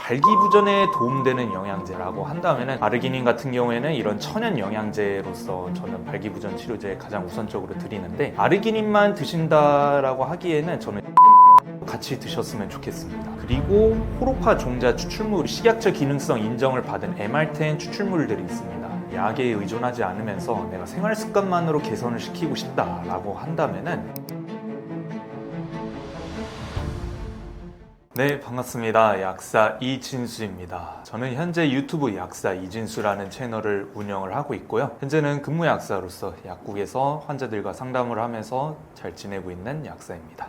발기부전에 도움되는 영양제라고 한다면 아르기닌 같은 경우에는 이런 천연 영양제로서 저는 발기부전 치료제에 가장 우선적으로 드리는데, 아르기닌만 드신다라고 하기에는 저는 같이 드셨으면 좋겠습니다. 그리고 호로파 종자 추출물, 식약처 기능성 인정을 받은 MR10 추출물들이 있습니다. 약에 의존하지 않으면서 내가 생활 습관만으로 개선을 시키고 싶다라고 한다면은, 네, 반갑습니다. 약사 이진수입니다. 저는 현재 유튜브 약사 이진수라는 채널을 운영을 하고 있고요. 현재는 근무 약사로서 약국에서 환자들과 상담을 하면서 잘 지내고 있는 약사입니다.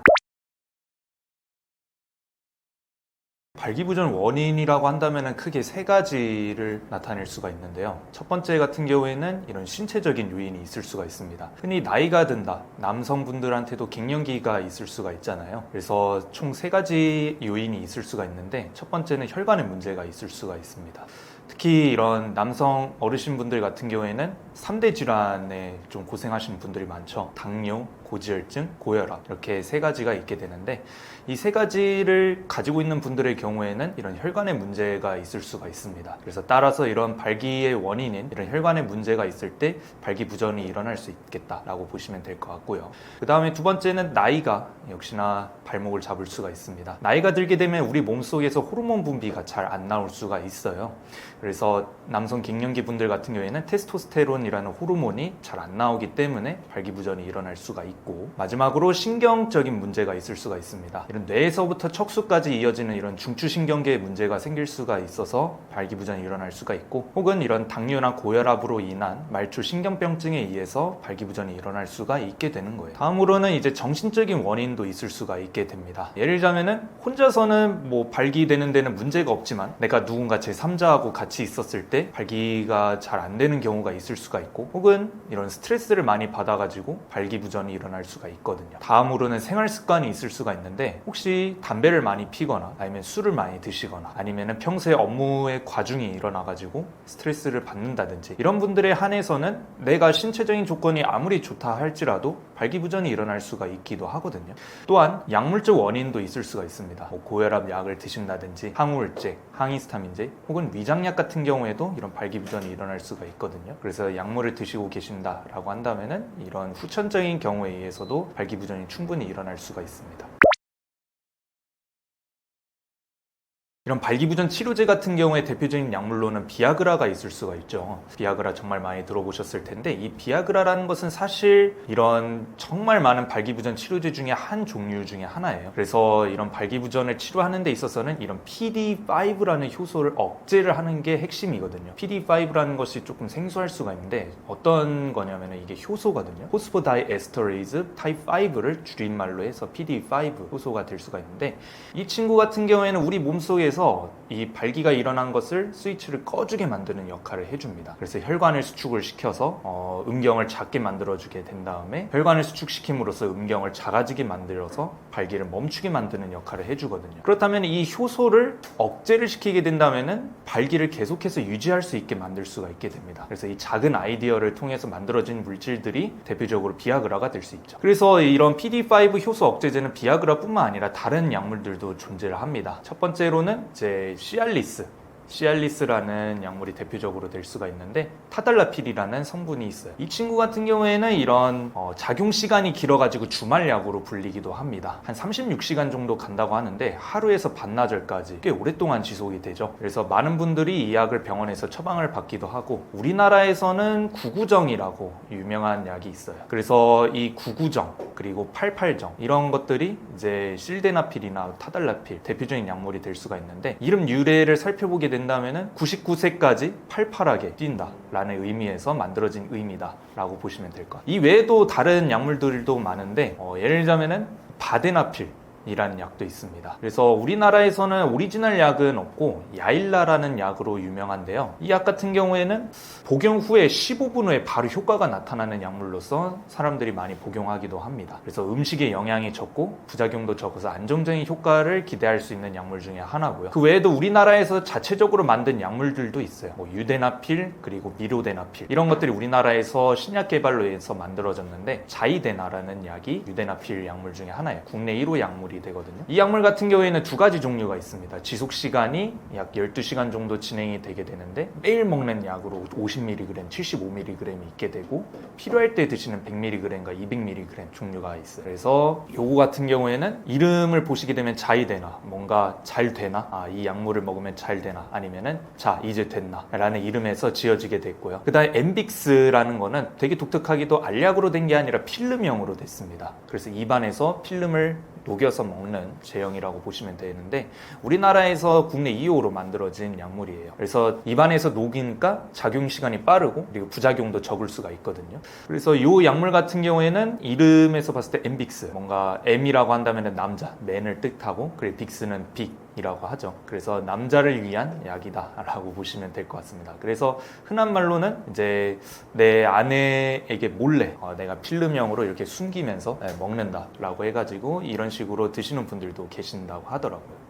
발기부전 원인이라고 한다면 크게 세 가지를 나타낼 수가 있는데요. 첫 번째 같은 경우에는 이런 신체적인 요인이 있을 수가 있습니다. 흔히 나이가 든다, 남성분들한테도 갱년기가 있을 수가 있잖아요. 그래서 총 세 가지 요인이 있을 수가 있는데, 첫 번째는 혈관에 문제가 있을 수가 있습니다. 특히 이런 남성 어르신분들 같은 경우에는 3대 질환에 좀 고생하시는 분들이 많죠. 당뇨, 고지혈증, 고혈압, 이렇게 세 가지가 있게 되는데, 이 세 가지를 가지고 있는 분들의 경우에는 이런 혈관에 문제가 있을 수가 있습니다. 그래서 따라서 이런 발기의 원인인 이런 혈관에 문제가 있을 때 발기부전이 일어날 수 있겠다라고 보시면 될 것 같고요. 그 다음에 두 번째는 나이가 역시나 발목을 잡을 수가 있습니다. 나이가 들게 되면 우리 몸속에서 호르몬 분비가 잘 안 나올 수가 있어요. 그래서 남성 갱년기 분들 같은 경우에는 테스토스테론이라는 호르몬이 잘 안 나오기 때문에 발기부전이 일어날 수가 있고, 마지막으로 신경적인 문제가 있을 수가 있습니다. 이런 뇌에서부터 척수까지 이어지는 이런 중추신경계에 문제가 생길 수가 있어서 발기부전이 일어날 수가 있고, 혹은 이런 당뇨나 고혈압으로 인한 말초 신경병증에 의해서 발기부전이 일어날 수가 있게 되는 거예요. 다음으로는 이제 정신적인 원인도 있을 수가 있게 됩니다. 예를 들자면은 혼자서는 뭐 발기되는 데는 문제가 없지만 내가 누군가 제3자하고 같이 있었을 때 발기가 잘 안 되는 경우가 있을 수가 있고, 혹은 이런 스트레스를 많이 받아가지고 발기부전이 일어날 수가 있거든요. 다음으로는 생활 습관이 있을 수가 있는데, 혹시 담배를 많이 피거나 아니면 술을 많이 드시거나 아니면 평소에 업무에 과중이 일어나가지고 스트레스를 받는다든지, 이런 분들에 한해서는 내가 신체적인 조건이 아무리 좋다 할지라도 발기부전이 일어날 수가 있기도 하거든요. 또한 약물적 원인도 있을 수가 있습니다. 고혈압 약을 드신다든지 항우울제, 항히스타민제, 혹은 위장약 같은 경우에도 이런 발기부전이 일어날 수가 있거든요. 그래서 약물을 드시고 계신다라고 한다면은 이런 후천적인 경우에 의해서도 발기부전이 충분히 일어날 수가 있습니다. 이런 발기부전 치료제 같은 경우에 대표적인 약물로는 비아그라가 있을 수가 있죠. 비아그라 정말 많이 들어보셨을 텐데, 이 비아그라라는 것은 사실 이런 정말 많은 발기부전 치료제 중에 한 종류 중에 하나예요. 그래서 이런 발기부전을 치료하는 데 있어서는 이런 PD5라는 효소를 억제를 하는 게 핵심이거든요. PD5라는 것이 조금 생소할 수가 있는데, 어떤 거냐면 이게 효소거든요. 포스포다이에스터레이즈 타입 5를 줄임말로 해서 PD5 효소가 될 수가 있는데, 이 친구 같은 경우에는 우리 몸속에서 이 발기가 일어난 것을 스위치를 꺼주게 만드는 역할을 해줍니다. 그래서 혈관을 수축을 시켜서 음경을 작게 만들어주게 된 다음에 혈관을 수축시킴으로써 음경을 작아지게 만들어서 발기를 멈추게 만드는 역할을 해주거든요. 그렇다면 이 효소를 억제를 시키게 된다면 발기를 계속해서 유지할 수 있게 만들 수가 있게 됩니다. 그래서 이 작은 아이디어를 통해서 만들어진 물질들이 대표적으로 비아그라가 될 수 있죠. 그래서 이런 PD5 효소 억제제는 비아그라뿐만 아니라 다른 약물들도 존재를 합니다. 첫 번째로는 이제 시알리스라는 약물이 대표적으로 될 수가 있는데, 타달라필이라는 성분이 있어요. 이 친구 같은 경우에는 이런 작용 시간이 길어가지고 주말약으로 불리기도 합니다. 한 36시간 정도 간다고 하는데 하루에서 반나절까지 꽤 오랫동안 지속이 되죠. 그래서 많은 분들이 이 약을 병원에서 처방을 받기도 하고, 우리나라에서는 구구정이라고 유명한 약이 있어요. 그래서 이 구구정 그리고 88정 이런 것들이 이제 실데나필이나 타달라필 대표적인 약물이 될 수가 있는데, 이름 유래를 살펴보게 된다면 99세까지 팔팔하게 뛴다 라는 의미에서 만들어진 의미다 라고 보시면 될 것 같아요. 이 외에도 다른 약물들도 많은데, 예를 들자면 바데나필 이라는 약도 있습니다. 그래서 우리나라에서는 오리지널 약은 없고 야일라라는 약으로 유명한데요. 이 약 같은 경우에는 복용 후에 15분 후에 바로 효과가 나타나는 약물로서 사람들이 많이 복용하기도 합니다. 그래서 음식에 영향이 적고 부작용도 적어서 안정적인 효과를 기대할 수 있는 약물 중에 하나고요. 그 외에도 우리나라에서 자체적으로 만든 약물들도 있어요. 유데나필 그리고 미로데나필 이런 것들이 우리나라에서 신약 개발로 해서 만들어졌는데, 자이데나라는 약이 유데나필 약물 중에 하나예요. 국내 1호 약물이 약물이 되거든요. 이 약물 같은 경우에는 두 가지 종류가 있습니다. 지속 시간이 약 12시간 정도 진행이 되게 되는데 매일 먹는 약으로 50mg, 75mg이 있게 되고 필요할 때 드시는 100mg과 200mg 종류가 있어요. 그래서 요거 같은 경우에는 이름을 보시게 되면 자이되나 뭔가 잘 되나 이 약물을 먹으면 잘 되나 아니면은 자 이제 됐나 라는 이름에서 지어지게 됐고요. 그 다음에 엠빅스라는 거는 되게 독특하게도 알약으로 된 게 아니라 필름형으로 됐습니다. 그래서 입안에서 필름을 녹여서 먹는 제형이라고 보시면 되는데 우리나라에서 국내 2호로 만들어진 약물이에요. 그래서 입안에서 녹이니까 작용 시간이 빠르고 그리고 부작용도 적을 수가 있거든요. 그래서 이 약물 같은 경우에는 이름에서 봤을 때 엠빅스, 뭔가 M이라고 한다면 남자, 맨을 뜻하고 그리고 빅스는 빅이라고 하죠. 그래서 남자를 위한 약이다 라고 보시면 될 것 같습니다. 그래서 흔한 말로는 이제 내 아내에게 몰래 내가 필름형으로 이렇게 숨기면서 먹는다 라고 해가지고 이런 식으로 드시는 분들도 계신다고 하더라고요.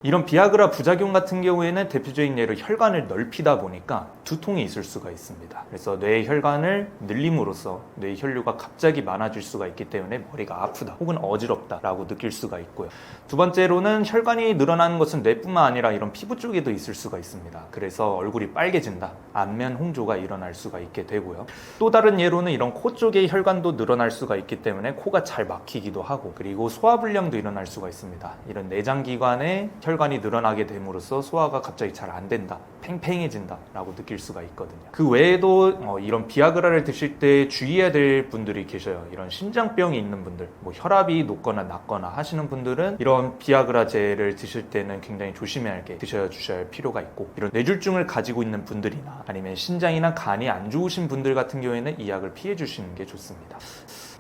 이런 비아그라 부작용 같은 경우에는 대표적인 예로 혈관을 넓히다 보니까 두통이 있을 수가 있습니다. 그래서 뇌의 혈관을 늘림으로써 뇌의 혈류가 갑자기 많아질 수가 있기 때문에 머리가 아프다 혹은 어지럽다라고 느낄 수가 있고요. 두 번째로는 혈관이 늘어나는 것은 뇌뿐만 아니라 이런 피부 쪽에도 있을 수가 있습니다. 그래서 얼굴이 빨개진다, 안면 홍조가 일어날 수가 있게 되고요. 또 다른 예로는 이런 코 쪽의 혈관도 늘어날 수가 있기 때문에 코가 잘 막히기도 하고 그리고 소화불량도 일어날 수가 있습니다. 이런 내장기관에 혈관이 늘어나게 됨으로써 소화가 갑자기 잘 안 된다, 팽팽해진다 라고 느낄 수가 있거든요. 그 외에도 이런 비아그라를 드실 때 주의해야 될 분들이 계셔요. 이런 심장병이 있는 분들, 뭐 혈압이 높거나 낮거나 하시는 분들은 이런 비아그라제를 드실 때는 굉장히 조심하게 주셔야 할 필요가 있고 이런 뇌졸중을 가지고 있는 분들이나 아니면 신장이나 간이 안 좋으신 분들 같은 경우에는 이 약을 피해 주시는 게 좋습니다.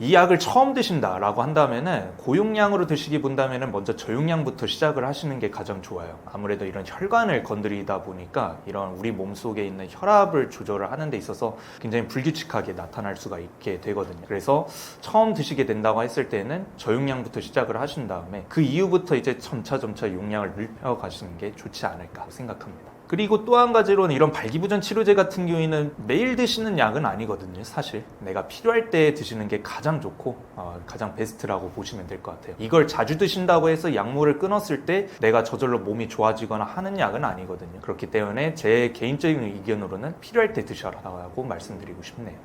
이 약을 처음 드신다라고 한다면은 고용량으로 드시기 본다면은 먼저 저용량부터 시작을 하시는 게 가장 좋아요. 아무래도 이런 혈관을 건드리다 보니까 이런 우리 몸속에 있는 혈압을 조절을 하는 데 있어서 굉장히 불규칙하게 나타날 수가 있게 되거든요. 그래서 처음 드시게 된다고 했을 때는 저용량부터 시작을 하신 다음에 그 이후부터 이제 점차 용량을 늘려 가시는 게 좋지 않을까 생각합니다. 그리고 또 한 가지로는 이런 발기부전 치료제 같은 경우에는 매일 드시는 약은 아니거든요. 사실 내가 필요할 때 드시는 게 가장 좋고 가장 베스트라고 보시면 될 것 같아요. 이걸 자주 드신다고 해서 약물을 끊었을 때 내가 저절로 몸이 좋아지거나 하는 약은 아니거든요. 그렇기 때문에 제 개인적인 의견으로는 필요할 때 드셔라라고 말씀드리고 싶네요.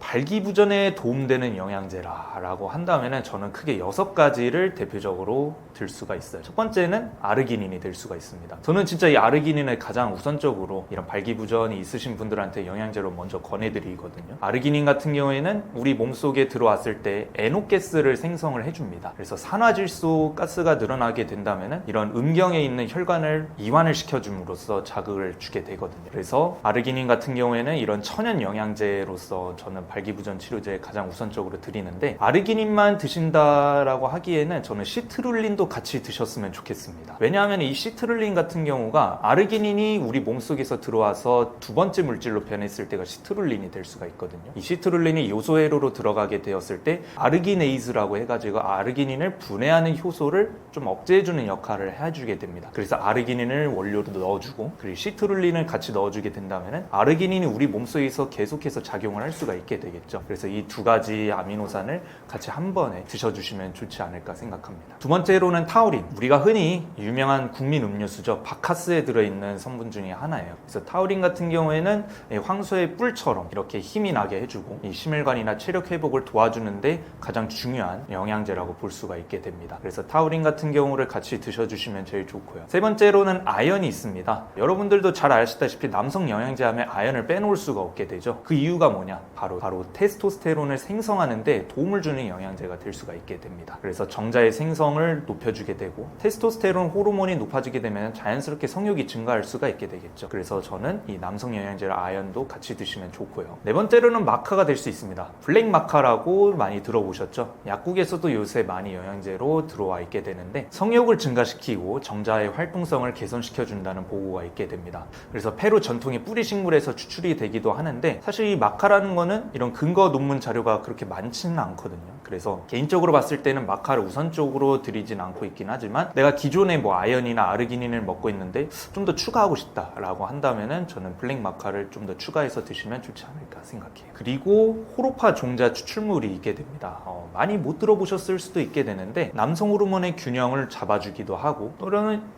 발기부전에 도움되는 영양제라고 한다면 저는 크게 6가지를 대표적으로 들 수가 있어요. 첫 번째는 아르기닌이 될 수가 있습니다. 저는 진짜 이 아르기닌을 가장 우선적으로 이런 발기부전이 있으신 분들한테 영양제로 먼저 권해드리거든요. 아르기닌 같은 경우에는 우리 몸속에 들어왔을 때 NO가스를 생성을 해줍니다. 그래서 산화질소 가스가 늘어나게 된다면 이런 음경에 있는 혈관을 이완을 시켜줌으로써 자극을 주게 되거든요. 그래서 아르기닌 같은 경우에는 이런 천연 영양제로서 저는 발기부전 치료제에 가장 우선적으로 드리는데 아르기닌만 드신다라고 하기에는 저는 시트룰린도 같이 드셨으면 좋겠습니다. 왜냐하면 이 시트룰린 같은 경우가 아르기닌이 우리 몸속에서 들어와서 두 번째 물질로 변했을 때가 시트룰린이 될 수가 있거든요. 이 시트룰린이 요소회로로 들어가게 되었을 때 아르기네이즈라고 해가지고 아르기닌을 분해하는 효소를 좀 억제해주는 역할을 해주게 됩니다. 그래서 아르기닌을 원료로 넣어주고 그리고 시트룰린을 같이 넣어주게 된다면 아르기닌이 우리 몸속에서 계속해서 작용을 할 수가 있게 되겠죠. 그래서 이 두 가지 아미노산을 같이 한 번에 드셔주시면 좋지 않을까 생각합니다. 두 번째로는 타우린. 우리가 흔히 유명한 국민 음료수죠. 바카스에 들어있는 성분 중에 하나예요. 그래서 타우린 같은 경우에는 황소의 뿔처럼 이렇게 힘이 나게 해주고 이 심혈관이나 체력 회복을 도와주는데 가장 중요한 영양제라고 볼 수가 있게 됩니다. 그래서 타우린 같은 경우를 같이 드셔주시면 제일 좋고요. 세 번째로는 아연이 있습니다. 여러분들도 잘 아시다시피 남성 영양제 하면 아연을 빼놓을 수가 없게 되죠. 그 이유가 뭐냐? 바로 테스토스테론을 생성하는데 도움을 주는 영양제가 될 수가 있게 됩니다. 그래서 정자의 생성을 높여주게 되고 테스토스테론 호르몬이 높아지게 되면 자연스럽게 성욕이 증가할 수가 있게 되겠죠. 그래서 저는 이 남성 영양제를 아연도 같이 드시면 좋고요. 네 번째로는 마카가 될 수 있습니다. 블랙 마카라고 많이 들어보셨죠? 약국에서도 요새 많이 영양제로 들어와 있게 되는데 성욕을 증가시키고 정자의 활동성을 개선시켜준다는 보고가 있게 됩니다. 그래서 페루 전통의 뿌리 식물에서 추출이 되기도 하는데 사실 이 마카라는 거는 이런 이런 근거 논문 자료가 그렇게 많지는 않거든요. 그래서 개인적으로 봤을 때는 마카를 우선적으로 드리진 않고 있긴 하지만 내가 기존에 뭐 아연이나 아르기닌을 먹고 있는데 좀 더 추가하고 싶다라고 한다면은 저는 블랙 마카를 좀 더 추가해서 드시면 좋지 않을까 생각해요. 그리고 호로파 종자 추출물이 있게 됩니다. 많이 못 들어보셨을 수도 있게 되는데 남성 호르몬의 균형을 잡아주기도 하고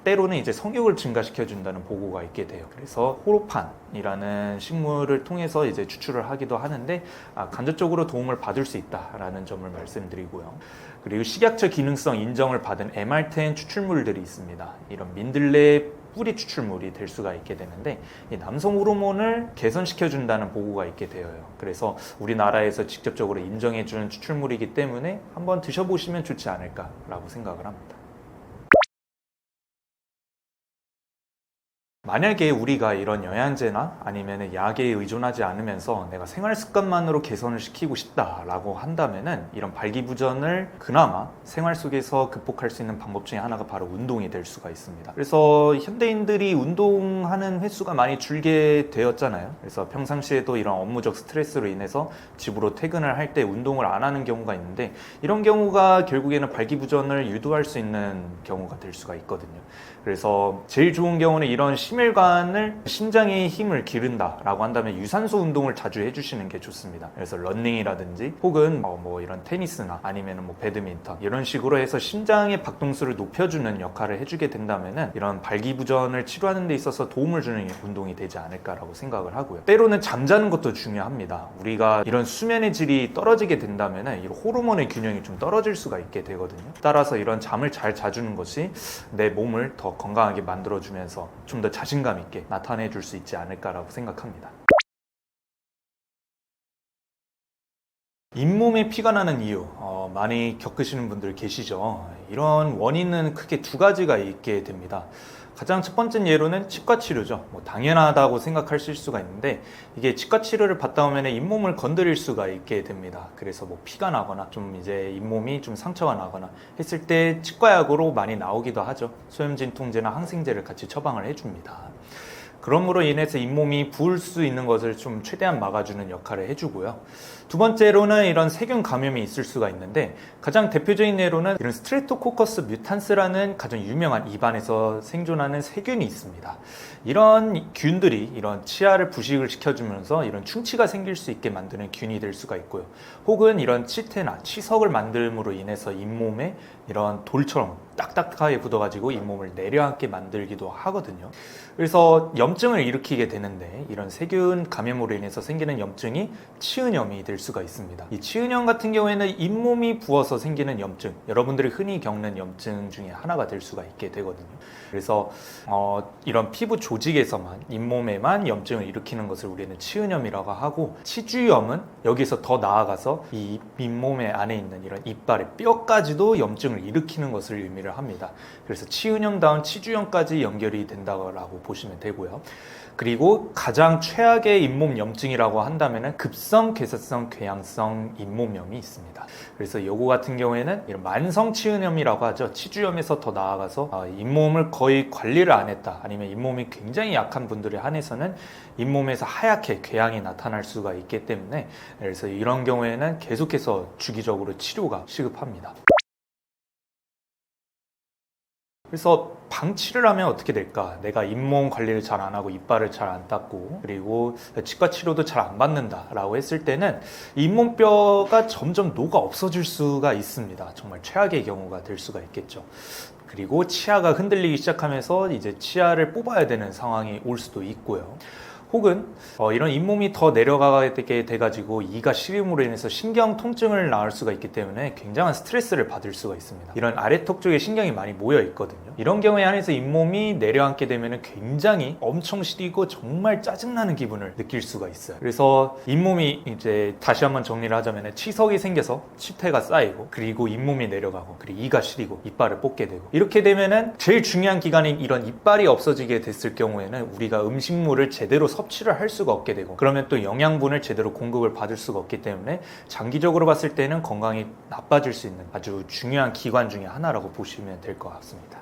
때로는 이제 성욕을 증가시켜준다는 보고가 있게 돼요. 그래서 호로판이라는 식물을 통해서 이제 추출을 하기도 하는데 간접적으로 도움을 받을 수 있다라는 점을 말씀드리고요. 그리고 식약처 기능성 인정을 받은 MR10 추출물들이 있습니다. 이런 민들레 뿌리 추출물이 될 수가 있게 되는데 이 남성 호르몬을 개선시켜준다는 보고가 있게 되어요. 그래서 우리나라에서 직접적으로 인정해준 추출물이기 때문에 한번 드셔보시면 좋지 않을까라고 생각을 합니다. 만약에 우리가 이런 영양제나 아니면 약에 의존하지 않으면서 내가 생활 습관만으로 개선을 시키고 싶다라고 한다면은 이런 발기부전을 그나마 생활 속에서 극복할 수 있는 방법 중에 하나가 바로 운동이 될 수가 있습니다. 그래서 현대인들이 운동하는 횟수가 많이 줄게 되었잖아요. 그래서 평상시에도 이런 업무적 스트레스로 인해서 집으로 퇴근을 할 때 운동을 안 하는 경우가 있는데 이런 경우가 결국에는 발기부전을 유도할 수 있는 경우가 될 수가 있거든요. 그래서 제일 좋은 경우는 이런 심혈관을 심장의 힘을 기른다라고 한다면 유산소 운동을 자주 해주시는 게 좋습니다. 그래서 러닝이라든지 혹은 뭐 이런 테니스나 아니면 뭐 배드민턴 이런 식으로 해서 심장의 박동수를 높여주는 역할을 해주게 된다면은 이런 발기부전을 치료하는 데 있어서 도움을 주는 운동이 되지 않을까라고 생각을 하고요. 때로는 잠자는 것도 중요합니다. 우리가 이런 수면의 질이 떨어지게 된다면은 이 호르몬의 균형이 좀 떨어질 수가 있게 되거든요. 따라서 이런 잠을 잘 자주는 것이 내 몸을 더 건강하게 만들어주면서 좀 더 자신감 있게 나타내 줄 수 있지 않을까라고 생각합니다. 잇몸에 피가 나는 이유 많이 겪으시는 분들 계시죠. 이런 원인은 크게 두 가지가 있게 됩니다. 가장 첫 번째 예로는 치과 치료죠. 당연하다고 생각하실 수가 있는데 이게 치과 치료를 받다 보면 잇몸을 건드릴 수가 있게 됩니다. 그래서 피가 나거나 좀 이제 잇몸이 좀 상처가 나거나 했을 때 치과약으로 많이 나오기도 하죠. 소염진통제나 항생제를 같이 처방을 해줍니다. 그러므로 인해서 잇몸이 부을 수 있는 것을 좀 최대한 막아주는 역할을 해주고요. 두 번째로는 이런 세균 감염이 있을 수가 있는데 가장 대표적인 예로는 이런 스트레토코커스 뮤탄스라는 가장 유명한 입안에서 생존하는 세균이 있습니다. 이런 균들이 이런 치아를 부식을 시켜주면서 이런 충치가 생길 수 있게 만드는 균이 될 수가 있고요. 혹은 이런 치태나 치석을 만듦으로 인해서 잇몸에 이런 돌처럼 딱딱하게 굳어가지고 잇몸을 내려앉게 만들기도 하거든요. 그래서 염증을 일으키게 되는데 이런 세균 감염으로 인해서 생기는 염증이 치은염이 될 수가 있습니다. 이 치은염 같은 경우에는 잇몸이 부어서 생기는 염증, 여러분들이 흔히 겪는 염증 중에 하나가 될 수가 있게 되거든요. 그래서 이런 피부 조직에서만 잇몸에만 염증을 일으키는 것을 우리는 치은염이라고 하고 치주염은 여기서 더 나아가서 이 잇몸에 안에 있는 이런 이빨의 뼈까지도 염증을 일으키는 것을 의미를 합니다. 그래서 치은염다운 치주염까지 연결이 된다고 보시면 되고요. 그리고 가장 최악의 잇몸 염증이라고 한다면 급성 괴사성 궤양성 잇몸염이 있습니다. 그래서 이거 같은 경우에는 이런 만성 치은염이라고 하죠. 치주염에서 더 나아가서 잇몸을 거의 관리를 안 했다, 아니면 잇몸이 굉장히 약한 분들에 한해서는 잇몸에서 하얗게 궤양이 나타날 수가 있기 때문에 그래서 이런 경우에는 계속해서 주기적으로 치료가 시급합니다. 그래서 방치를 하면 어떻게 될까? 내가 잇몸 관리를 잘 안 하고 이빨을 잘 안 닦고 그리고 치과 치료도 잘 안 받는다 라고 했을 때는 잇몸뼈가 점점 녹아 없어질 수가 있습니다. 정말 최악의 경우가 될 수가 있겠죠. 그리고 치아가 흔들리기 시작하면서 이제 치아를 뽑아야 되는 상황이 올 수도 있고요. 혹은 이런 잇몸이 더 내려가게 돼가지고 이가 시림으로 인해서 신경 통증을 낳을 수가 있기 때문에 굉장한 스트레스를 받을 수가 있습니다. 이런 아래턱 쪽에 신경이 많이 모여 있거든요. 이런 경우에 한해서 잇몸이 내려앉게 되면 굉장히 엄청 시리고 정말 짜증나는 기분을 느낄 수가 있어요. 그래서 잇몸이 이제 다시 한번 정리를 하자면 치석이 생겨서 치태가 쌓이고 그리고 잇몸이 내려가고 그리고 이가 시리고 이빨을 뽑게 되고 이렇게 되면은 제일 중요한 기간인 이런 이빨이 없어지게 됐을 경우에는 우리가 음식물을 제대로 섭취를 할 수가 없게 되고 그러면 또 영양분을 제대로 공급을 받을 수가 없기 때문에 장기적으로 봤을 때는 건강이 나빠질 수 있는 아주 중요한 기관 중에 하나라고 보시면 될 것 같습니다.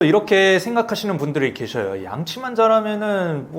이렇게 생각하시는 분들이 계셔요. 양치만 잘하면은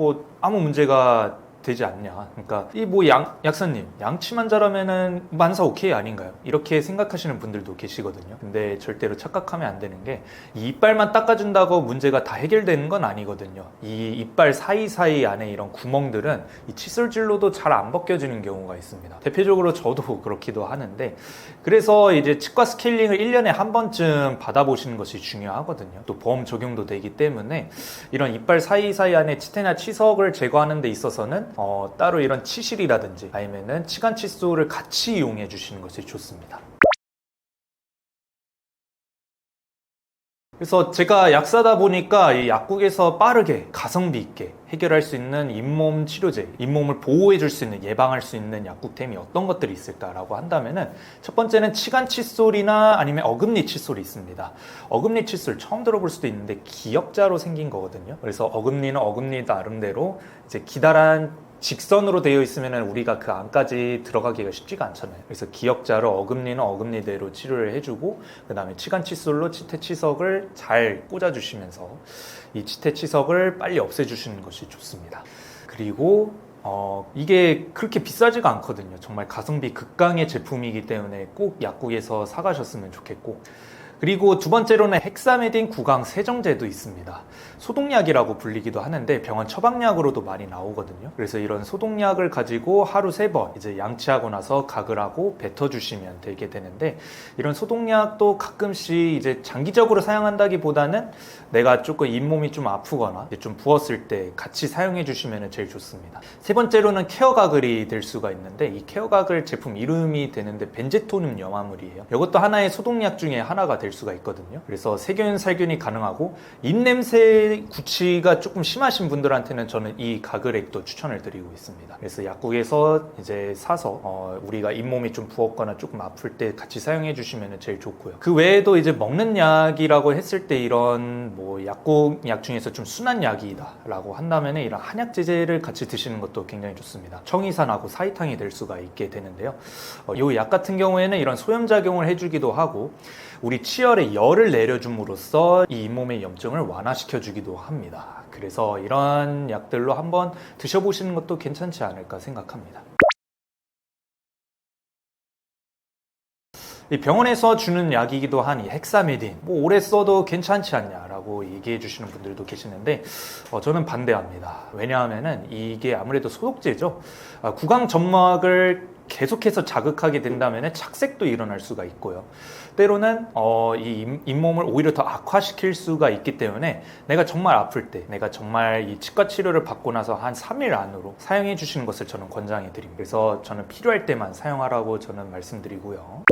아무 문제가 되지 않냐. 그러니까 이 뭐 약사님 양치만 잘하면은 만사 오케이 아닌가요? 이렇게 생각하시는 분들도 계시거든요. 근데 절대로 착각하면 안 되는 게 이 이빨만 닦아준다고 문제가 다 해결되는 건 아니거든요. 이 이빨 사이사이 안에 이런 구멍들은 이 칫솔질로도 잘 안 벗겨지는 경우가 있습니다. 대표적으로 저도 그렇기도 하는데, 그래서 이제 치과 스케일링을 1년에 한 번쯤 받아보시는 것이 중요하거든요. 또 보험 적용도 되기 때문에 이런 이빨 사이사이 안에 치태나 치석을 제거하는 데 있어서는 따로 이런 치실이라든지 아니면은 치간 칫솔을 같이 이용해 주시는 것이 좋습니다. 그래서 제가 약사다 보니까 이 약국에서 빠르게 가성비 있게 해결할 수 있는 잇몸 치료제, 잇몸을 보호해 줄 수 있는, 예방할 수 있는 약국템이 어떤 것들이 있을까라고 한다면은 첫 번째는 치간 칫솔이나 아니면 어금니 칫솔이 있습니다. 어금니 칫솔 처음 들어볼 수도 있는데 기역자로 생긴 거거든요. 그래서 어금니는 어금니 나름대로 이제 기다란 직선으로 되어 있으면 우리가 그 안까지 들어가기가 쉽지가 않잖아요. 그래서 기역자로 어금니는 어금니대로 치료를 해주고, 그 다음에 치간 칫솔로 치태 치석을 잘 꽂아주시면서 이 치태 치석을 빨리 없애주시는 것이 좋습니다. 그리고 이게 그렇게 비싸지가 않거든요. 정말 가성비 극강의 제품이기 때문에 꼭 약국에서 사가셨으면 좋겠고, 그리고 두 번째로는 헥사메딘 구강 세정제도 있습니다. 소독약이라고 불리기도 하는데 병원 처방약으로도 많이 나오거든요. 그래서 이런 소독약을 가지고 하루 3번 이제 양치하고 나서 가글 하고 뱉어주시면 되게 되는데, 이런 소독약도 가끔씩 이제 장기적으로 사용한다기보다는 내가 조금 잇몸이 좀 아프거나 좀 부었을 때 같이 사용해 주시면 제일 좋습니다. 세 번째로는 케어 가글이 될 수가 있는데, 이 케어 가글 제품 이름이 되는데 벤제토늄 염화물이에요. 이것도 하나의 소독약 중에 하나가 될 수가 있거든요. 그래서 세균 살균이 가능하고 입냄새 구취가 조금 심하신 분들한테는 저는 이 가글액도 추천을 드리고 있습니다. 그래서 약국에서 이제 사서 우리가 잇몸이 좀 부었거나 조금 아플 때 같이 사용해 주시면 제일 좋고요. 그 외에도 이제 먹는 약이라고 했을 때 이런 뭐 약국 약 중에서 좀 순한 약이다 라고 한다면 이런 한약 제제를 같이 드시는 것도 굉장히 좋습니다. 청이산하고 사이탕이 될 수가 있게 되는데요. 이 약 같은 경우에는 이런 소염작용을 해주기도 하고 우리 치열에 열을 내려줌으로써 이 잇몸의 염증을 완화시켜주기도 합니다. 그래서 이런 약들로 한번 드셔보시는 것도 괜찮지 않을까 생각합니다. 이 병원에서 주는 약이기도 한 이 헥사메딘, 뭐 오래 써도 괜찮지 않냐라고 얘기해 주시는 분들도 계시는데 저는 반대합니다. 왜냐하면은 이게 아무래도 소독제죠. 구강 점막을 계속해서 자극하게 된다면 착색도 일어날 수가 있고요. 때로는 이 잇몸을 오히려 더 악화시킬 수가 있기 때문에 내가 정말 아플 때, 내가 정말 이 치과 치료를 받고 나서 한 3일 안으로 사용해 주시는 것을 저는 권장해 드립니다. 그래서 저는 필요할 때만 사용하라고 저는 말씀드리고요.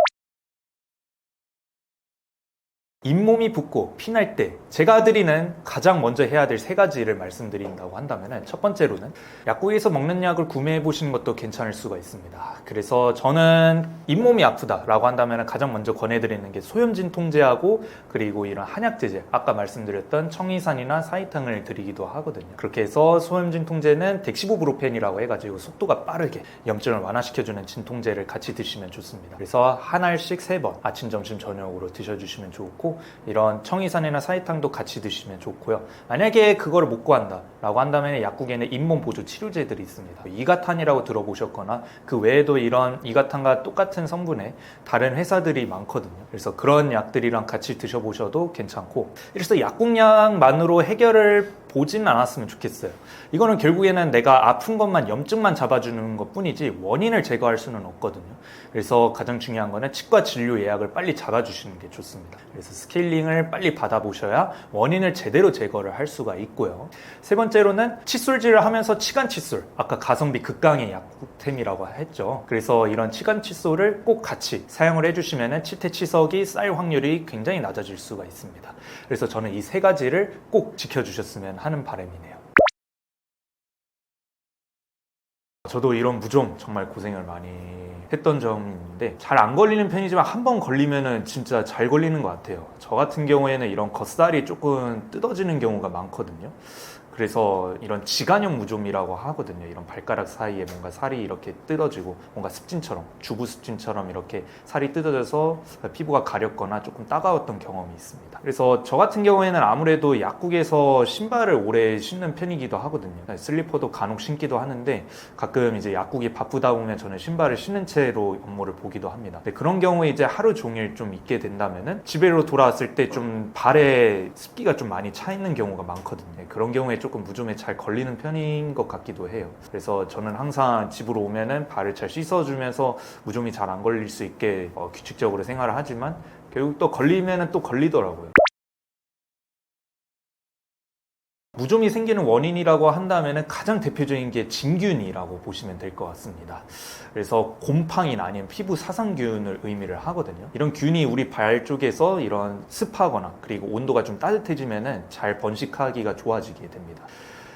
잇몸이 붓고 피날 때 제가 드리는 가장 먼저 해야 될 3가지를 말씀드린다고 한다면, 첫 번째로는 약국에서 먹는 약을 구매해 보시는 것도 괜찮을 수가 있습니다. 그래서 저는 잇몸이 아프다라고 한다면 가장 먼저 권해드리는 게 소염진통제하고 그리고 이런 한약제제, 아까 말씀드렸던 청이산이나 사이탕을 드리기도 하거든요. 그렇게 해서 소염진통제는 덱시보브로펜이라고 해가지고 속도가 빠르게 염증을 완화시켜주는 진통제를 같이 드시면 좋습니다. 그래서 한 알씩 3번 아침, 점심, 저녁으로 드셔주시면 좋고, 이런 청이산이나 사이탕도 같이 드시면 좋고요. 만약에 그거를 못 구한다 라고 한다면 약국에는 잇몸 보조 치료제들이 있습니다. 이가탄이라고 들어보셨거나 그 외에도 이런 이가탄과 똑같은 성분의 다른 회사들이 많거든요. 그래서 그런 약들이랑 같이 드셔보셔도 괜찮고, 그래서 약국약만으로 해결을 보지는 않았으면 좋겠어요. 이거는 결국에는 내가 아픈 것만, 염증만 잡아주는 것 뿐이지 원인을 제거할 수는 없거든요. 그래서 가장 중요한 거는 치과 진료 예약을 빨리 잡아주시는 게 좋습니다. 그래서 스케일링을 빨리 받아보셔야 원인을 제대로 제거를 할 수가 있고요. 세 번째로는 칫솔질을 하면서 치간 칫솔, 아까 가성비 극강의 약국템이라고 했죠. 그래서 이런 치간 칫솔을 꼭 같이 사용을 해주시면 치태 치석이 쌓일 확률이 굉장히 낮아질 수가 있습니다. 그래서 저는 이 3가지를 꼭 지켜주셨으면 하는 바람이네요. 저도 이런 무좀 정말 고생을 많이 했던 점이 있는데, 잘 안 걸리는 편이지만 한 번 걸리면은 진짜 잘 걸리는 것 같아요. 저 같은 경우에는 이런 겉살이 조금 뜯어지는 경우가 많거든요. 그래서 이런 지간형 무좀이라고 하거든요. 이런 발가락 사이에 뭔가 살이 이렇게 뜯어지고 뭔가 습진처럼, 주부 습진처럼 이렇게 살이 뜯어져서 피부가 가렵거나 조금 따가웠던 경험이 있습니다. 그래서 저 같은 경우에는 아무래도 약국에서 신발을 오래 신는 편이기도 하거든요. 슬리퍼도 간혹 신기도 하는데 가끔 이제 약국이 바쁘다 보면 저는 신발을 신는 채로 업무를 보기도 합니다. 근데 그런 경우에 이제 하루 종일 좀 있게 된다면은 집에로 돌아왔을 때 좀 발에 습기가 좀 많이 차 있는 경우가 많거든요. 그런 경우에 조금 무좀에 잘 걸리는 편인 것 같기도 해요. 그래서 저는 항상 집으로 오면은 발을 잘 씻어주면서 무좀이 잘 안 걸릴 수 있게 규칙적으로 생활을 하지만 결국 또 걸리면은 또 걸리더라고요. 무좀이 생기는 원인이라고 한다면 가장 대표적인 게 진균이라고 보시면 될 것 같습니다. 그래서 곰팡이나 아니면 피부 사상균을 의미를 하거든요. 이런 균이 우리 발 쪽에서 이런 습하거나 그리고 온도가 좀 따뜻해지면 잘 번식하기가 좋아지게 됩니다.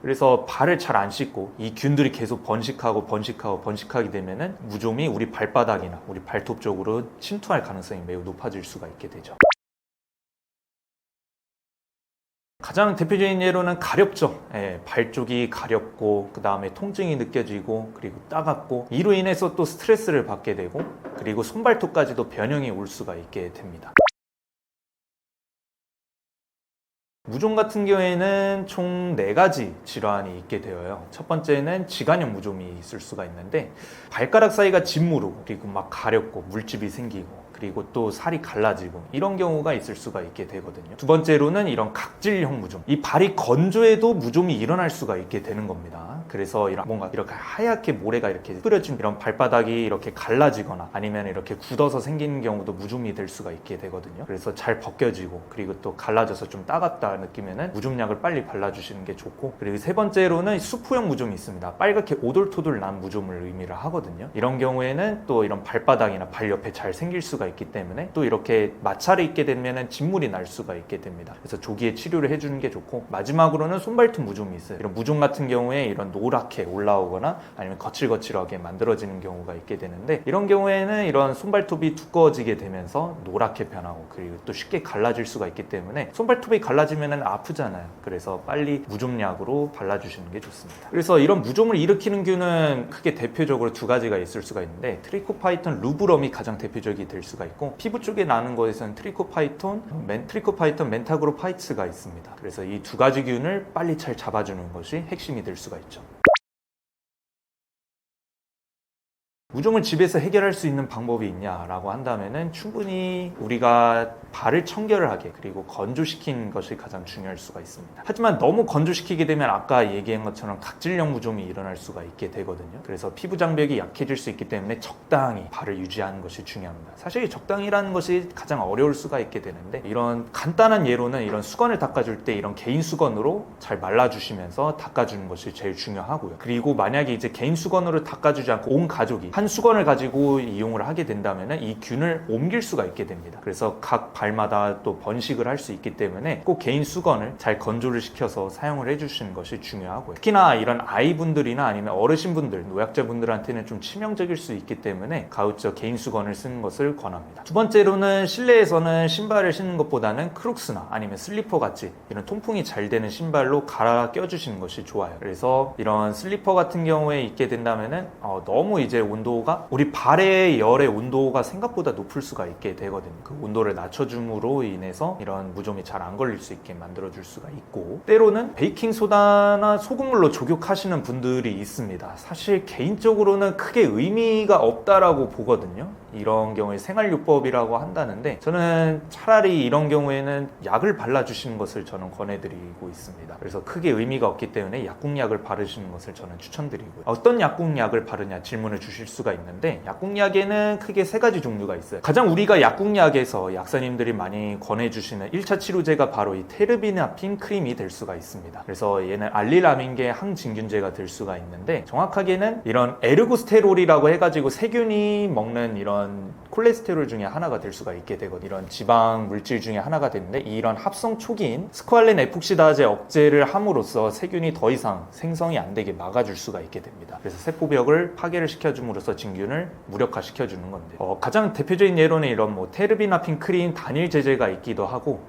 그래서 발을 잘 안 씻고 이 균들이 계속 번식하게 되면 무좀이 우리 발바닥이나 우리 발톱 쪽으로 침투할 가능성이 매우 높아질 수가 있게 되죠. 가장 대표적인 예로는 가렵죠. 발 쪽이 가렵고 그 다음에 통증이 느껴지고 그리고 따갑고 이로 인해서 또 스트레스를 받게 되고 그리고 손발톱까지도 변형이 올 수가 있게 됩니다. 무좀 같은 경우에는 총 4가지 질환이 있게 되어요. 첫 번째는 지간형 무좀이 있을 수가 있는데 발가락 사이가 짓무르고 그리고 막 가렵고 물집이 생기고 그리고 또 살이 갈라지고 이런 경우가 있을 수가 있게 되거든요. 두 번째로는 이런 각질형 무좀, 이 발이 건조해도 무좀이 일어날 수가 있게 되는 겁니다. 그래서 뭔가 이렇게 하얗게 모래가 이렇게 뿌려진 이런 발바닥이 이렇게 갈라지거나 아니면 이렇게 굳어서 생기는 경우도 무좀이 될 수가 있게 되거든요. 그래서 잘 벗겨지고 그리고 또 갈라져서 좀 따갑다 느끼면은 무좀약을 빨리 발라주시는 게 좋고, 그리고 세 번째로는 수포형 무좀이 있습니다. 빨갛게 오돌토돌 난 무좀을 의미를 하거든요. 이런 경우에는 또 이런 발바닥이나 발 옆에 잘 생길 수가 있기 때문에 또 이렇게 마찰이 있게 되면은 진물이 날 수가 있게 됩니다. 그래서 조기에 치료를 해주는 게 좋고, 마지막으로는 손발톱 무좀이 있어요. 이런 무좀 같은 경우에 이런 노랗게 올라오거나 아니면 거칠거칠하게 만들어지는 경우가 있게 되는데, 이런 경우에는 이런 손발톱이 두꺼워지게 되면서 노랗게 변하고 그리고 또 쉽게 갈라질 수가 있기 때문에 손발톱이 갈라지면 아프잖아요. 그래서 빨리 무좀약으로 발라주시는 게 좋습니다. 그래서 이런 무좀을 일으키는 균은 크게 대표적으로 2가지가 있을 수가 있는데, 트리코파이톤 루브럼이 가장 대표적이 될 수가 있고, 피부 쪽에 나는 것에서는 트리코파이톤 멘타그로파이츠가 있습니다. 그래서 이 2가지 균을 빨리 잘 잡아주는 것이 핵심이 될 수가 있죠. 무좀을 집에서 해결할 수 있는 방법이 있냐라고 한다면은 충분히 우리가 발을 청결하게 그리고 건조시키는 것이 가장 중요할 수가 있습니다. 하지만 너무 건조시키게 되면 아까 얘기한 것처럼 각질형 무좀이 일어날 수가 있게 되거든요. 그래서 피부 장벽이 약해질 수 있기 때문에 적당히 발을 유지하는 것이 중요합니다. 사실 적당히라는 것이 가장 어려울 수가 있게 되는데, 이런 간단한 예로는 이런 수건을 닦아줄 때 이런 개인 수건으로 잘 말라주시면서 닦아주는 것이 제일 중요하고요. 그리고 만약에 이제 개인 수건으로 닦아주지 않고 온 가족이 한 수건을 가지고 이용을 하게 된다면 이 균을 옮길 수가 있게 됩니다. 그래서 각 발마다 또 번식을 할 수 있기 때문에 꼭 개인 수건을 잘 건조를 시켜서 사용을 해주시는 것이 중요하고요. 특히나 이런 아이분들이나 아니면 어르신분들, 노약자분들한테는 좀 치명적일 수 있기 때문에 가급적 개인 수건을 쓰는 것을 권합니다. 두 번째로는 실내에서는 신발을 신는 것보다는 크록스나 아니면 슬리퍼 같이 이런 통풍이 잘 되는 신발로 갈아 껴주시는 것이 좋아요. 그래서 이런 슬리퍼 같은 경우에 있게 된다면은 너무 이제 온도가 우리 발의 열의 온도가 생각보다 높을 수가 있게 되거든요. 그 온도를 낮춰줌으로 인해서 이런 무좀이 잘 안 걸릴 수 있게 만들어줄 수가 있고, 때로는 베이킹소다나 소금물로 족욕하시는 분들이 있습니다. 사실 개인적으로는 크게 의미가 없다라고 보거든요. 이런 경우에 생활요법이라고 한다는데, 저는 차라리 이런 경우에는 약을 발라주시는 것을 저는 권해드리고 있습니다. 그래서 크게 의미가 없기 때문에 약국약을 바르시는 것을 저는 추천드리고요. 어떤 약국약을 바르냐 질문을 주실 수가 있는데, 약국약에는 크게 3가지 종류가 있어요. 가장 우리가 약국약에서 약사님들이 많이 권해주시는 1차 치료제가 바로 이 테르비나핀 크림이 될 수가 있습니다. 그래서 얘는 알릴아민계 항진균제가 될 수가 있는데, 정확하게는 이런 에르고스테롤이라고 해가지고 세균이 먹는 이런 콜레스테롤 중에 하나가 될 수가 있게 되거든요. 이런 지방 물질 중에 하나가 되는데 이런 합성 초기인 스쿠알린 에폭시다제 억제를 함으로써 세균이 더 이상 생성이 안 되게 막아줄 수가 있게 됩니다. 그래서 세포벽을 파괴를 시켜줌으로써 진균을 무력화시켜주는 건데 가장 대표적인 예로는 이런 테르비나핀 크린 단일 제제가 있기도 하고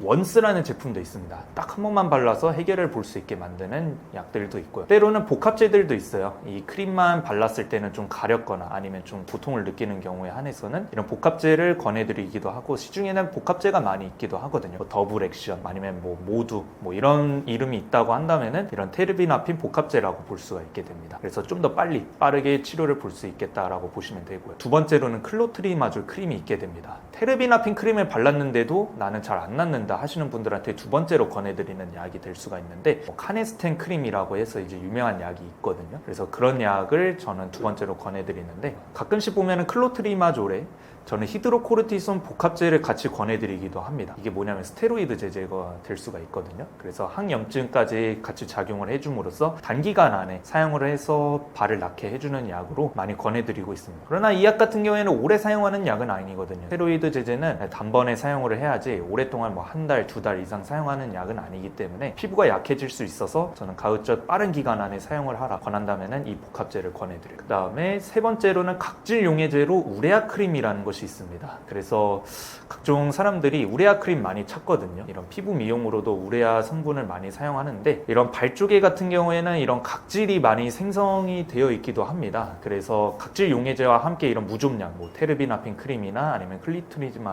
원스라는 제품도 있습니다. 딱 한 번만 발라서 해결을 볼 수 있게 만드는 약들도 있고요. 때로는 복합제들도 있어요. 이 크림만 발랐을 때는 좀 가렵거나 아니면 좀 고통을 느끼는 경우에 한해서는 이런 복합제를 권해드리기도 하고 시중에는 복합제가 많이 있기도 하거든요. 더블 액션 아니면 모두 이런 이름이 있다고 한다면은 이런 테르비나핀 복합제라고 볼 수가 있게 됩니다. 그래서 좀 더 빠르게 치료를 볼 수 있겠다라고 보시면 되고요. 두 번째로는 클로트리마졸 크림이 있게 됩니다. 테르비나핀 크림을 발랐는데도 나는 잘 안 낫는다 하시는 분들한테 두 번째로 권해드리는 약이 될 수가 있는데 카네스텐 크림이라고 해서 이제 유명한 약이 있거든요. 그래서 그런 약을 저는 두 번째로 권해드리는데 가끔씩 보면은 클로트리마졸에 저는 히드로코르티손 복합제를 같이 권해드리기도 합니다. 이게 뭐냐면 스테로이드 제제가 될 수가 있거든요. 그래서 항염증까지 같이 작용을 해줌으로써 단기간 안에 사용을 해서 발을 낫게 해주는 약으로 많이 권해드리고 있습니다. 그러나 이 약 같은 경우에는 오래 사용하는 약은 아니거든요. 스테로이드 제제는 단번에 사용을 해야지 오랫동안 한 달, 두 달 이상 사용하는 약은 아니기 때문에 피부가 약해질 수 있어서 저는 가급적 빠른 기간 안에 사용을 하라 권한다면 이 복합제를 권해드려요. 그 다음에 세 번째로는 각질 용해제로 우레아 크림이라는 것이 있습니다. 그래서 각종 사람들이 우레아 크림 많이 찾거든요. 이런 피부 미용으로도 우레아 성분을 많이 사용하는데 이런 발조개 같은 경우에는 이런 각질이 많이 생성이 되어 있기도 합니다. 그래서 각질 용해제와 함께 이런 무좀약, 테르비나핀 크림이나 아니면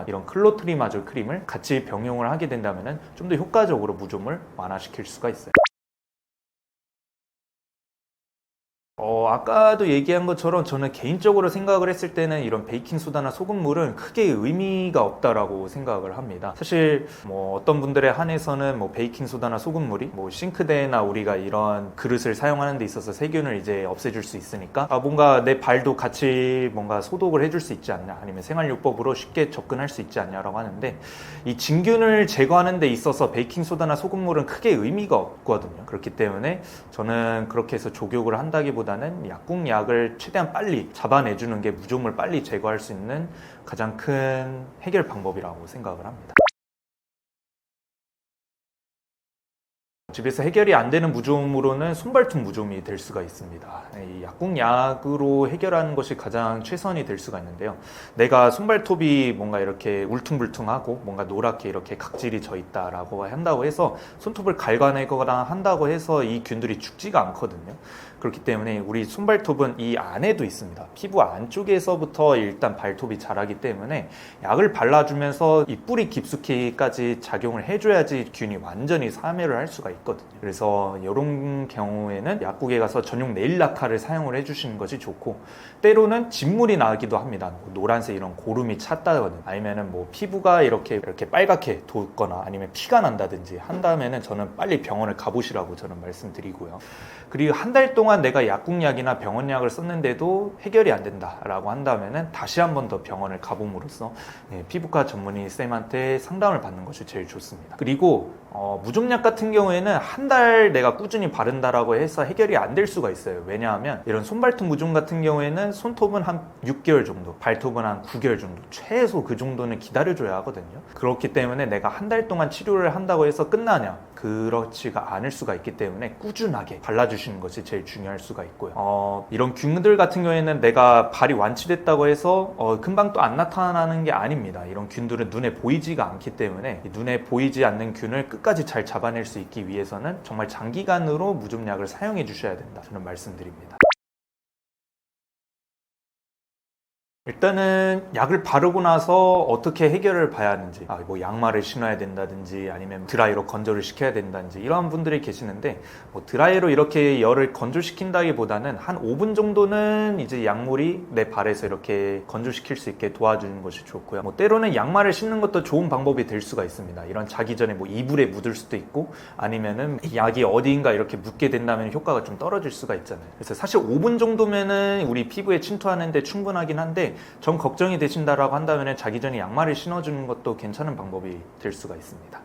이런 클로트리마졸 크림을 같이 병용을 하게 된다면 좀 더 효과적으로 무좀을 완화시킬 수가 있어요. 아까도 얘기한 것처럼 저는 개인적으로 생각을 했을 때는 이런 베이킹소다나 소금물은 크게 의미가 없다라고 생각을 합니다. 사실 어떤 분들에 한해서는 베이킹소다나 소금물이 싱크대나 우리가 이런 그릇을 사용하는 데 있어서 세균을 이제 없애줄 수 있으니까 뭔가 내 발도 같이 뭔가 소독을 해줄 수 있지 않냐 아니면 생활요법으로 쉽게 접근할 수 있지 않냐라고 하는데 이 진균을 제거하는 데 있어서 베이킹소다나 소금물은 크게 의미가 없거든요. 그렇기 때문에 저는 그렇게 해서 족욕을 한다기보다는 약국약을 최대한 빨리 잡아내주는 게 무좀을 빨리 제거할 수 있는 가장 큰 해결 방법이라고 생각을 합니다. 집에서 해결이 안 되는 무좀으로는 손발톱 무좀이 될 수가 있습니다. 이 약국약으로 해결하는 것이 가장 최선이 될 수가 있는데요. 내가 손발톱이 뭔가 이렇게 울퉁불퉁하고 뭔가 노랗게 이렇게 각질이 져 있다라고 한다고 해서 손톱을 갉아내거나 한다고 해서 이 균들이 죽지가 않거든요. 그렇기 때문에 우리 손발톱은 이 안에도 있습니다. 피부 안쪽에서부터 일단 발톱이 자라기 때문에 약을 발라주면서 이 뿌리 깊숙이까지 작용을 해줘야지 균이 완전히 사멸을 할 수가 있거든요. 그래서 이런 경우에는 약국에 가서 전용 네일 라카를 사용을 해주시는 것이 좋고 때로는 진물이 나기도 합니다. 노란색 이런 고름이 찼다거나 아니면은 피부가 이렇게 빨갛게 돋거나 아니면 피가 난다든지 한다면은 저는 빨리 병원을 가보시라고 저는 말씀드리고요. 그리고 한 달 동안 내가 약국약이나 병원약을 썼는데도 해결이 안 된다라고 한다면은 다시 한 번 더 병원을 가봄으로써 피부과 전문의 쌤한테 상담을 받는 것이 제일 좋습니다. 그리고 무좀약 같은 경우에는 한 달 내가 꾸준히 바른다라고 해서 해결이 안 될 수가 있어요. 왜냐하면 이런 손발톱 무좀 같은 경우에는 손톱은 한 6개월 정도, 발톱은 한 9개월 정도, 최소 그 정도는 기다려줘야 하거든요. 그렇기 때문에 내가 한 달 동안 치료를 한다고 해서 끝나냐? 그렇지가 않을 수가 있기 때문에 꾸준하게 발라주시는 것이 제일 중요할 수가 있고요. 이런 균들 같은 경우에는 내가 발이 완치됐다고 해서 금방 또 안 나타나는 게 아닙니다. 이런 균들은 눈에 보이지가 않기 때문에 눈에 보이지 않는 균을 끝까지 잘 잡아낼 수 있기 위해서는 정말 장기간으로 무좀약을 사용해 주셔야 된다. 저는 말씀드립니다. 일단은 약을 바르고 나서 어떻게 해결을 봐야 하는지 양말을 신어야 된다든지 아니면 드라이로 건조를 시켜야 된다든지 이런 분들이 계시는데 드라이로 이렇게 열을 건조시킨다기보다는 한 5분 정도는 이제 약물이 내 발에서 이렇게 건조시킬 수 있게 도와주는 것이 좋고요. 때로는 양말을 신는 것도 좋은 방법이 될 수가 있습니다. 이런 자기 전에 이불에 묻을 수도 있고 아니면은 약이 어디인가 이렇게 묻게 된다면 효과가 좀 떨어질 수가 있잖아요. 그래서 사실 5분 정도면은 우리 피부에 침투하는데 충분하긴 한데 전 걱정이 되신다라고 한다면 자기 전에 양말을 신어주는 것도 괜찮은 방법이 될 수가 있습니다.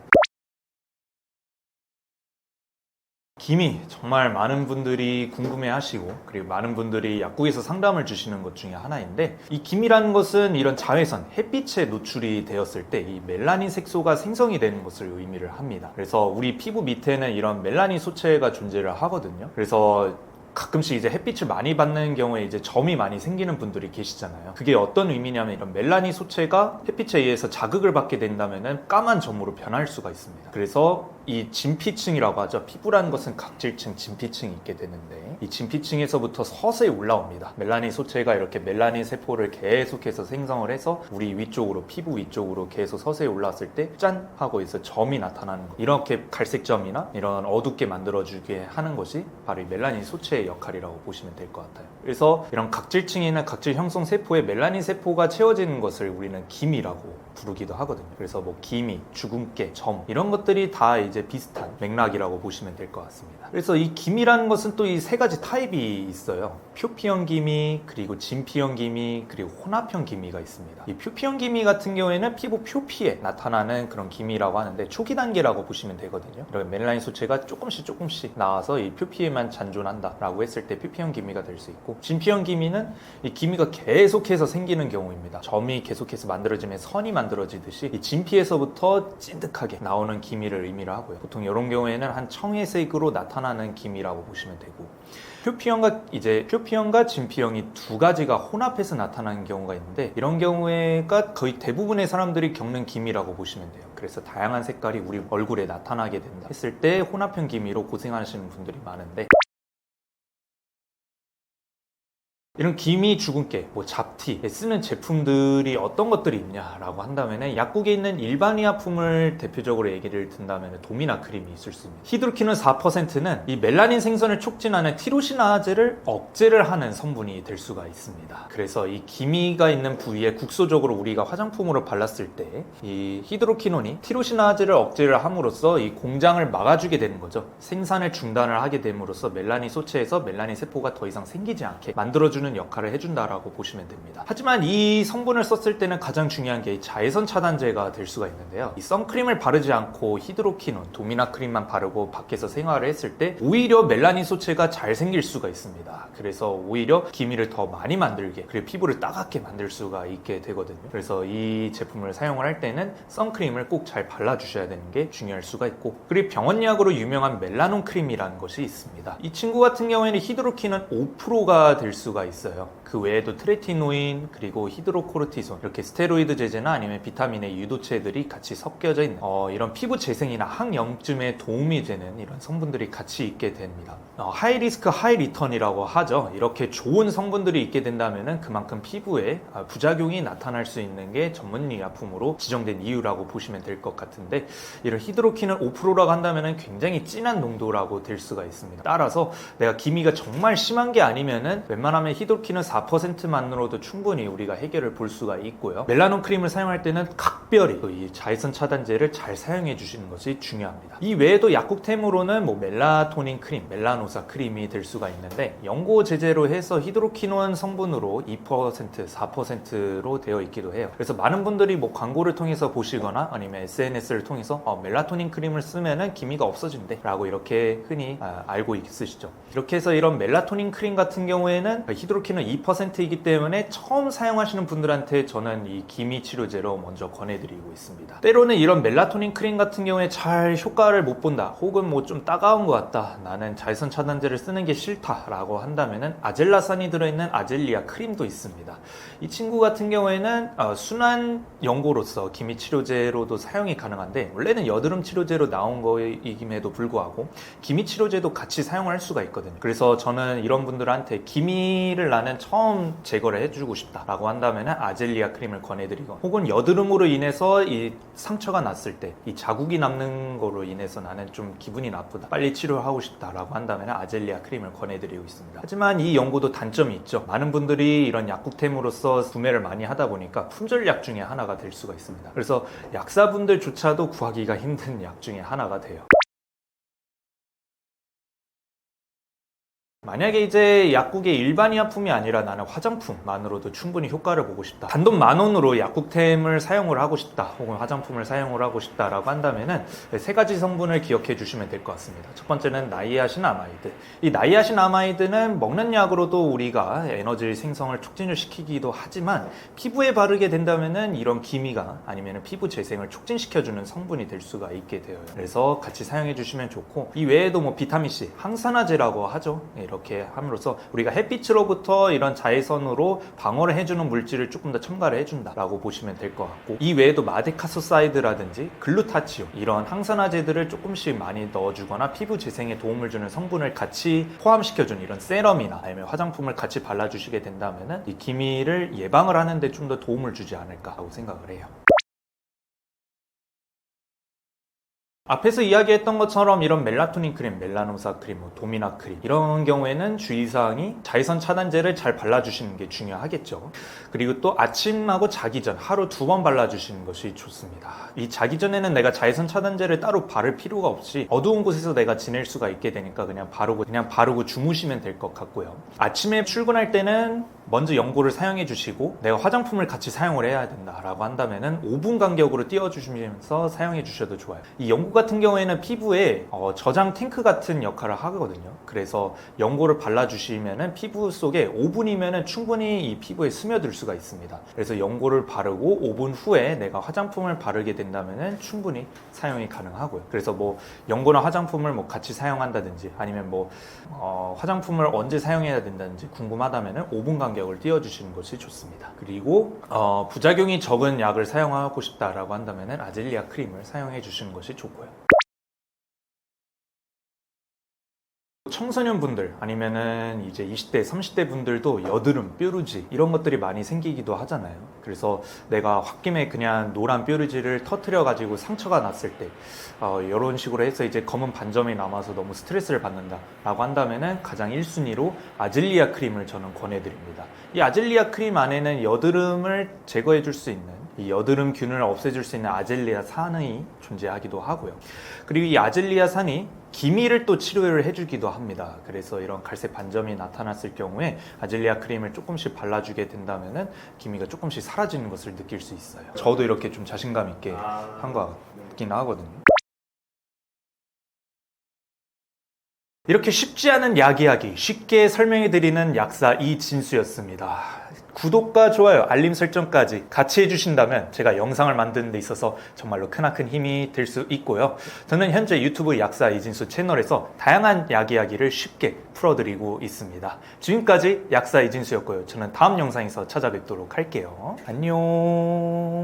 기미 정말 많은 분들이 궁금해하시고 그리고 많은 분들이 약국에서 상담을 주시는 것 중에 하나인데, 이 기미라는 것은 이런 자외선, 햇빛에 노출이 되었을 때 이 멜라닌 색소가 생성이 되는 것을 의미를 합니다. 그래서 우리 피부 밑에는 이런 멜라닌 소체가 존재를 하거든요. 그래서 가끔씩 이제 햇빛을 많이 받는 경우에 이제 점이 많이 생기는 분들이 계시잖아요. 그게 어떤 의미냐면 이런 멜라닌 소체가 햇빛에 의해서 자극을 받게 된다면은 까만 점으로 변할 수가 있습니다. 그래서 이 진피층이라고 하죠. 피부라는 것은 각질층, 진피층이 있게 되는데 이 진피층에서부터 서서히 올라옵니다. 멜라닌 소체가 이렇게 멜라닌 세포를 계속해서 생성을 해서 우리 위쪽으로, 피부 위쪽으로 계속 서서히 올라왔을 때 짠! 하고 있어 점이 나타나는 거. 이렇게 갈색 점이나 이런 어둡게 만들어주게 하는 것이 바로 이 멜라닌 소체의 역할이라고 보시면 될 것 같아요. 그래서 이런 각질층이나 각질 형성 세포에 멜라닌 세포가 채워지는 것을 우리는 기미라고 부르기도 하거든요. 그래서 뭐 기미, 주근깨, 점 이런 것들이 다 이제 비슷한 맥락이라고 보시면 될 것 같습니다. 그래서 이 기미라는 것은 또 이 세 가지 타입이 있어요. 표피형 기미, 그리고 진피형 기미, 그리고 혼합형 기미가 있습니다. 이 표피형 기미 같은 경우에는 피부 표피에 나타나는 그런 기미라고 하는데 초기 단계라고 보시면 되거든요. 이런 멜라닌 소체가 조금씩 나와서 이 표피에만 잔존한다 라고 했을 때 표피형 기미가 될 수 있고, 진피형 기미는 이 기미가 계속해서 생기는 경우입니다. 점이 계속해서 만들어지면 선이 만들어지듯이 이 진피에서부터 찐득하게 나오는 기미를 의미를 하고요. 보통 이런 경우에는 한 청회색으로 나타나는 기미라고 보시면 되고, 표피형과 진피형이 두 가지가 혼합해서 나타나는 경우가 있는데, 이런 경우가 거의 대부분의 사람들이 겪는 기미라고 보시면 돼요. 그래서 다양한 색깔이 우리 얼굴에 나타나게 된다 했을 때 혼합형 기미로 고생하시는 분들이 많은데, 이런 기미, 주근깨, 뭐 잡티에 쓰는 제품들이 어떤 것들이 있냐라고 한다면 약국에 있는 일반 의약품을 대표적으로 얘기를 든다면 도미나 크림이 있을 수 있습니다. 히드로키논 4%는 이 멜라닌 생성을 촉진하는 티로시나아제를 억제를 하는 성분이 될 수가 있습니다. 그래서 이 기미가 있는 부위에 국소적으로 우리가 화장품으로 발랐을 때 이 히드로키논이 티로시나아제를 억제를 함으로써 이 공장을 막아주게 되는 거죠. 생산을 중단을 하게 됨으로써 멜라닌 소체에서 멜라닌 세포가 더 이상 생기지 않게 만들어주는 역할을 해준다라고 보시면 됩니다. 하지만 이 성분을 썼을 때는 가장 중요한 게 자외선 차단제가 될 수가 있는데요. 이 선크림을 바르지 않고 히드로키논, 도미나 크림만 바르고 밖에서 생활을 했을 때 오히려 멜라닌 소체가 잘 생길 수가 있습니다. 그래서 오히려 기미를 더 많이 만들게, 그리고 피부를 따갑게 만들 수가 있게 되거든요. 그래서 이 제품을 사용을 할 때는 선크림을 꼭 잘 발라주셔야 되는 게 중요할 수가 있고, 그리고 병원약으로 유명한 멜라논 크림이라는 것이 있습니다. 이 친구 같은 경우에는 히드로키논 5%가 될 수가 있어요. 그 외에도 트레티노인, 그리고 히드로코르티손, 이렇게 스테로이드 제제나 아니면 비타민의 유도체들이 같이 섞여져 있는 이런 피부 재생이나 항염증에 도움이 되는 이런 성분들이 같이 있게 됩니다. 하이 리스크 하이 리턴이라고 하죠. 이렇게 좋은 성분들이 있게 된다면 그만큼 피부에 부작용이 나타날 수 있는 게 전문 의약품으로 지정된 이유라고 보시면 될 것 같은데, 이런 히드로키논 5%라고 한다면 굉장히 진한 농도라고 될 수가 있습니다. 따라서 내가 기미가 정말 심한 게 아니면은 웬만하면 히드로키논 4%만으로도 충분히 우리가 해결을 볼 수가 있고요. 멜라논 크림을 사용할 때는 각별히 이 자외선 차단제를 잘 사용해 주시는 것이 중요합니다. 이 외에도 약국템으로는 뭐 멜라토닌 크림, 멜라노사 크림이 될 수가 있는데, 연고 제제로 해서 히드로키논 성분으로 2%, 4%로 되어 있기도 해요. 그래서 많은 분들이 뭐 광고를 통해서 보시거나 아니면 SNS를 통해서 멜라토닌 크림을 쓰면은 기미가 없어진대 라고 이렇게 흔히 알고 있으시죠. 이렇게 해서 이런 멜라토닌 크림 같은 경우에는 히드로키논 2%이기 때문에 처음 사용하시는 분들한테 저는 이 기미 치료제로 먼저 권해드리고 있습니다. 때로는 이런 멜라토닌 크림 같은 경우에 잘 효과를 못 본다, 혹은 뭐 좀 따가운 것 같다, 나는 자외선 차단제를 쓰는 게 싫다 라고 한다면은 아젤라산이 들어있는 아젤리아 크림도 있습니다. 이 친구 같은 경우에는 순한 연고로서 기미 치료제로도 사용이 가능한데, 원래는 여드름 치료제로 나온 거임에도 불구하고 기미 치료제도 같이 사용할 수가 있거든요. 그래서 저는 이런 분들한테 기미를 나는 처음 제거를 해주고 싶다라고 한다면 아젤리아 크림을 권해드리고, 혹은 여드름으로 인해서 이 상처가 났을 때 이 자국이 남는 거로 인해서 나는 좀 기분이 나쁘다, 빨리 치료하고 싶다라고 한다면 아젤리아 크림을 권해드리고 있습니다. 하지만 이 연고도 단점이 있죠. 많은 분들이 이런 약국템으로서 구매를 많이 하다 보니까 품절약 중에 하나가 될 수가 있습니다. 그래서 약사분들조차도 구하기가 힘든 약 중에 하나가 돼요. 만약에 이제 약국의 일반의약품이 아니라 나는 화장품만으로도 충분히 효과를 보고 싶다. 단돈 10,000원으로 약국템을 사용을 하고 싶다. 혹은 화장품을 사용을 하고 싶다라고 한다면은 세 가지 성분을 기억해 주시면 될 것 같습니다. 첫 번째는 나이아신아마이드. 이 나이아신아마이드는 먹는 약으로도 우리가 에너지 생성을 촉진을 시키기도 하지만 피부에 바르게 된다면은 이런 기미가 아니면 피부 재생을 촉진시켜주는 성분이 될 수가 있게 되어요. 그래서 같이 사용해 주시면 좋고, 이 외에도 뭐 비타민C, 항산화제라고 하죠. 이렇게 함으로써 우리가 햇빛으로부터 이런 자외선으로 방어를 해주는 물질을 조금 더 첨가를 해준다라고 보시면 될 것 같고, 이 외에도 마데카소사이드라든지 글루타치온, 이런 항산화제들을 조금씩 많이 넣어주거나 피부 재생에 도움을 주는 성분을 같이 포함시켜주는 이런 세럼이나 아니면 화장품을 같이 발라주시게 된다면 이 기미를 예방을 하는데 좀 더 도움을 주지 않을까 하고 생각을 해요. 앞에서 이야기했던 것처럼 이런 멜라토닌 크림, 멜라노사 크림, 도미나 크림 이런 경우에는 주의사항이 자외선 차단제를 잘 발라주시는 게 중요하겠죠. 그리고 또 아침하고 자기 전 하루 2번 발라주시는 것이 좋습니다. 이 자기 전에는 내가 자외선 차단제를 따로 바를 필요가 없이 어두운 곳에서 내가 지낼 수가 있게 되니까 그냥 바르고 주무시면 될 것 같고요. 아침에 출근할 때는 먼저 연고를 사용해 주시고 내가 화장품을 같이 사용을 해야 된다라고 한다면은 5분 간격으로 띄워주시면서 사용해 주셔도 좋아요. 이 연고 같은 경우에는 피부에 저장 탱크 같은 역할을 하거든요. 그래서 연고를 발라주시면은 피부 속에 5분이면은 충분히 이 피부에 스며들 수가 있습니다. 그래서 연고를 바르고 5분 후에 내가 화장품을 바르게 된다면은 충분히 사용이 가능하고요. 그래서 뭐 연고나 화장품을 뭐 같이 사용한다든지 아니면 뭐 화장품을 언제 사용해야 된다든지 궁금하다면은 5분 간격을 띄워주시는 것이 좋습니다. 그리고 부작용이 적은 약을 사용하고 싶다라고 한다면은 아젤리아 크림을 사용해 주시는 것이 좋고요. 청소년 분들 아니면은 이제 20대, 30대 분들도 여드름, 뾰루지 이런 것들이 많이 생기기도 하잖아요. 그래서 내가 홧김에 그냥 노란 뾰루지를 터트려 가지고 상처가 났을 때 이런 식으로 해서 이제 검은 반점이 남아서 너무 스트레스를 받는다 라고 한다면은 가장 1순위로 아젤리아 크림을 저는 권해드립니다. 이 아젤리아 크림 안에는 여드름을 제거해 줄 수 있는 이 여드름균을 없애줄 수 있는 아젤리아산이 존재하기도 하고요. 그리고 이 아젤리아산이 기미를 또 치료를 해주기도 합니다. 그래서 이런 갈색 반점이 나타났을 경우에 아젤리아 크림을 조금씩 발라주게 된다면은 기미가 조금씩 사라지는 것을 느낄 수 있어요. 저도 이렇게 좀 자신감 있게 한 것 같긴 하거든요. 이렇게 쉽지 않은 약 이야기 쉽게 설명해드리는 약사 이진수였습니다. 구독과 좋아요, 알림 설정까지 같이 해주신다면 제가 영상을 만드는 데 있어서 정말로 크나큰 힘이 될 수 있고요. 저는 현재 유튜브 약사 이진수 채널에서 다양한 약 이야기를 쉽게 풀어드리고 있습니다. 지금까지 약사 이진수였고요. 저는 다음 영상에서 찾아뵙도록 할게요. 안녕.